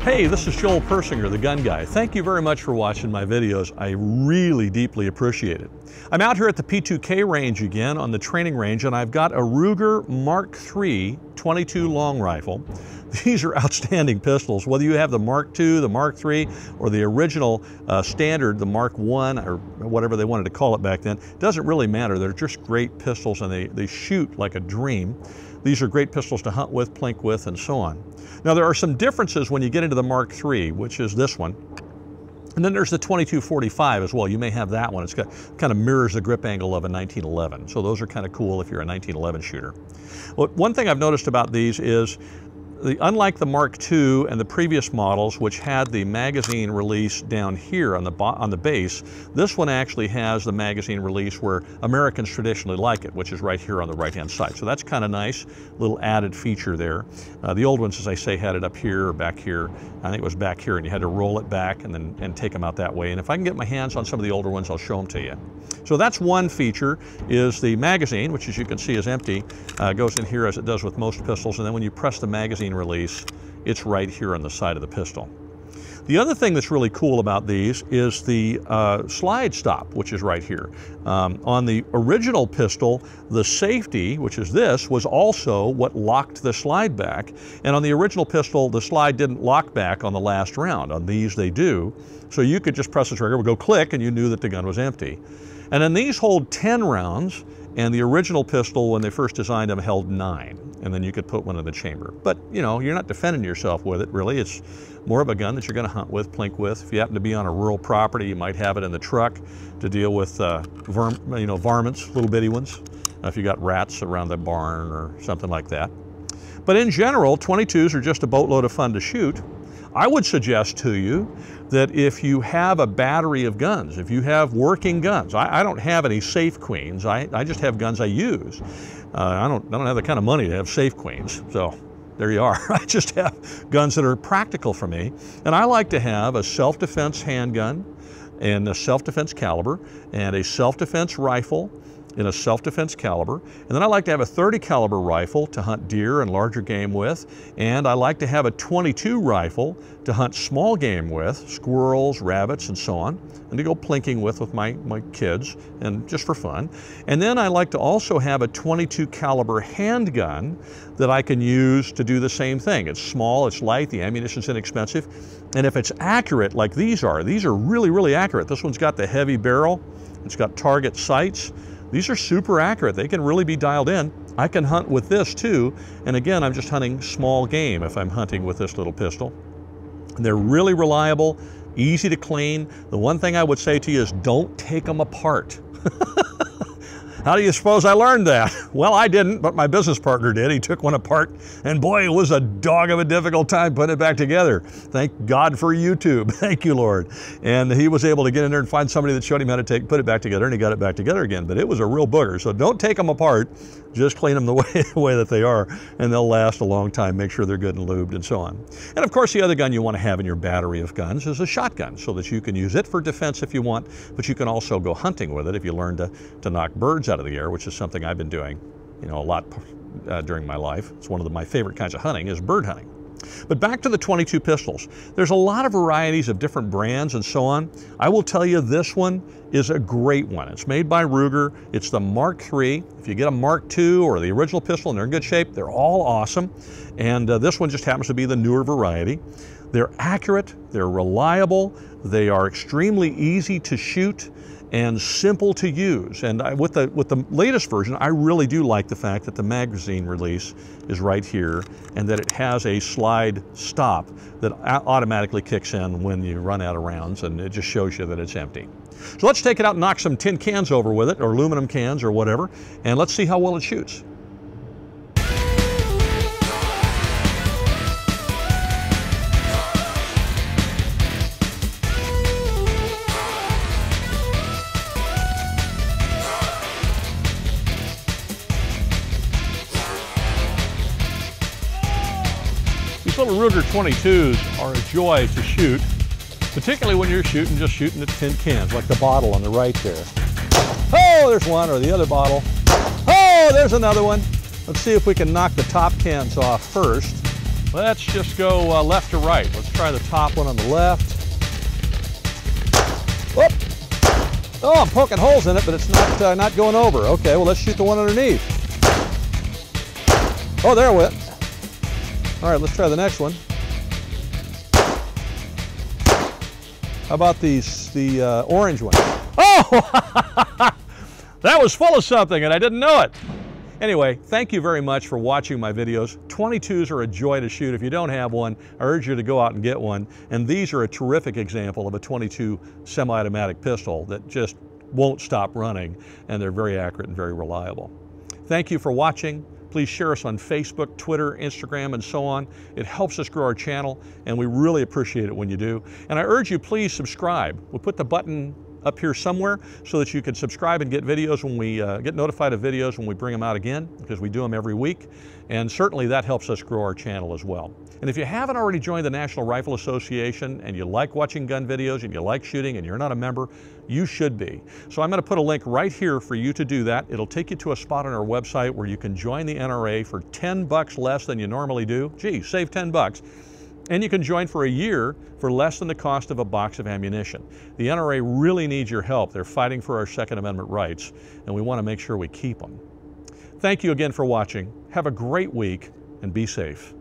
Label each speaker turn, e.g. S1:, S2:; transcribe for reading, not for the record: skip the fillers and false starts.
S1: Hey, this is Joel Persinger, the gun guy. Thank you very much for watching my videos. I really deeply appreciate it. I'm out here at the P2K Range again on the training range, and I've got a Ruger Mark III 22 long rifle. These are outstanding pistols. Whether you have the Mark II, the Mark III, or the original standard, the Mark I, or whatever they wanted to call it back then, doesn't really matter. They're just great pistols, and they shoot like a dream. These are great pistols to hunt with, plink with, and so on. Now, there are some differences when you get into the Mark III, which is this one. And then there's the 2245 as well. You may have that one. It's got kind of mirrors the grip angle of a 1911. So those are kind of cool if you're a 1911 shooter. Well, one thing I've noticed about these is unlike the Mark II and the previous models, which had the magazine release down here on the base, this one actually has the magazine release where Americans traditionally like it, which is right here on the right-hand side. So that's kind of nice, little added feature there. The old ones, as I say, had it up here or back here. I think it was back here, and you had to roll it back and take them out that way. And if I can get my hands on some of the older ones, I'll show them to you. So that's one feature, is the magazine, which as you can see is empty, goes in here as it does with most pistols, and then when you press the magazine release, it's right here on the side of the pistol. The other thing that's really cool about these is the slide stop, which is right here. On the original pistol, the safety, which is this, was also what locked the slide back. And on the original pistol, the slide didn't lock back on the last round. On these, they do. So you could just press the trigger, it would go click, and you knew that the gun was empty. And then these hold 10 rounds, and the original pistol, when they first designed them, held 9. And then you could put one in the chamber. But, you know, you're not defending yourself with it, really. It's more of a gun that you're going to hunt with, plink with. If you happen to be on a rural property, you might have it in the truck to deal with varmints, little bitty ones, if you got rats around the barn or something like that. But in general, 22s are just a boatload of fun to shoot. I would suggest to you that if you have a battery of guns, if you have working guns, I don't have any safe queens, I just have guns I use. I don't have the kind of money to have safe queens, so there you are. I just have guns that are practical for me, and I like to have a self-defense handgun and a self-defense caliber and a self-defense rifle in a self-defense caliber, and then I like to have a 30 caliber rifle to hunt deer and larger game with, and I like to have a 22 rifle to hunt small game with, squirrels, rabbits, and so on, and to go plinking with my kids, and just for fun. And then I like to also have a 22 caliber handgun that I can use to do the same thing. It's small, it's light, the ammunition's inexpensive, and if it's accurate like these are really, really accurate. This one's got the heavy barrel, it's got target sights. These are super accurate. They can really be dialed in. I can hunt with this too. And again, I'm just hunting small game if I'm hunting with this little pistol. They're really reliable, easy to clean. The one thing I would say to you is don't take them apart. How do you suppose I learned that? Well, I didn't, but my business partner did. He took one apart, and boy, it was a dog of a difficult time putting it back together. Thank God for YouTube. Thank you, Lord. And he was able to get in there and find somebody that showed him how to put it back together, and he got it back together again. But it was a real booger. So don't take them apart. Just clean them the way that they are, and they'll last a long time. Make sure they're good and lubed and so on. And of course, the other gun you want to have in your battery of guns is a shotgun, so that you can use it for defense if you want, but you can also go hunting with it if you learn to knock birds out of the air, which is something I've been doing, a lot during my life. It's one of my favorite kinds of hunting is bird hunting. But back to the 22 pistols. There's a lot of varieties of different brands and so on. I will tell you this one is a great one. It's made by Ruger. It's the Mark III. If you get a Mark II or the original pistol and they're in good shape, they're all awesome. And this one just happens to be the newer variety. They're accurate, they're reliable, they are extremely easy to shoot, and simple to use. And with the latest version, I really do like the fact that the magazine release is right here and that it has a slide stop that automatically kicks in when you run out of rounds, and it just shows you that it's empty. So let's take it out and knock some tin cans over with it, or aluminum cans or whatever, and let's see how well it shoots. Little Ruger 22s are a joy to shoot, particularly when you're just shooting at tin cans, like the bottle on the right there. Oh, there's one, or the other bottle. Oh, there's another one. Let's see if we can knock the top cans off first. Let's just go left to right. Let's try the top one on the left. Whoop! Oh, I'm poking holes in it, but it's not going over. Okay, well, let's shoot the one underneath. Oh, there it went. All right, let's try the next one. How about the orange one? Oh! That was full of something, and I didn't know it. Anyway, thank you very much for watching my videos. 22s are a joy to shoot. If you don't have one, I urge you to go out and get one. And these are a terrific example of a 22 semi-automatic pistol that just won't stop running, and they're very accurate and very reliable. Thank you for watching. Please share us on Facebook, Twitter, Instagram, and so on. It helps us grow our channel, and we really appreciate it when you do. And I urge you, please subscribe. We'll put the button up here somewhere so that you can subscribe and get videos when we get notified of videos when we bring them out again, because we do them every week. And certainly that helps us grow our channel as well. And if you haven't already joined the National Rifle Association and you like watching gun videos and you like shooting and you're not a member, you should be. So I'm going to put a link right here for you to do that. It'll take you to a spot on our website where you can join the NRA for $10 less than you normally do. Gee, save 10 bucks. And you can join for a year for less than the cost of a box of ammunition. The NRA really needs your help. They're fighting for our Second Amendment rights, and we want to make sure we keep them. Thank you again for watching. Have a great week, and be safe.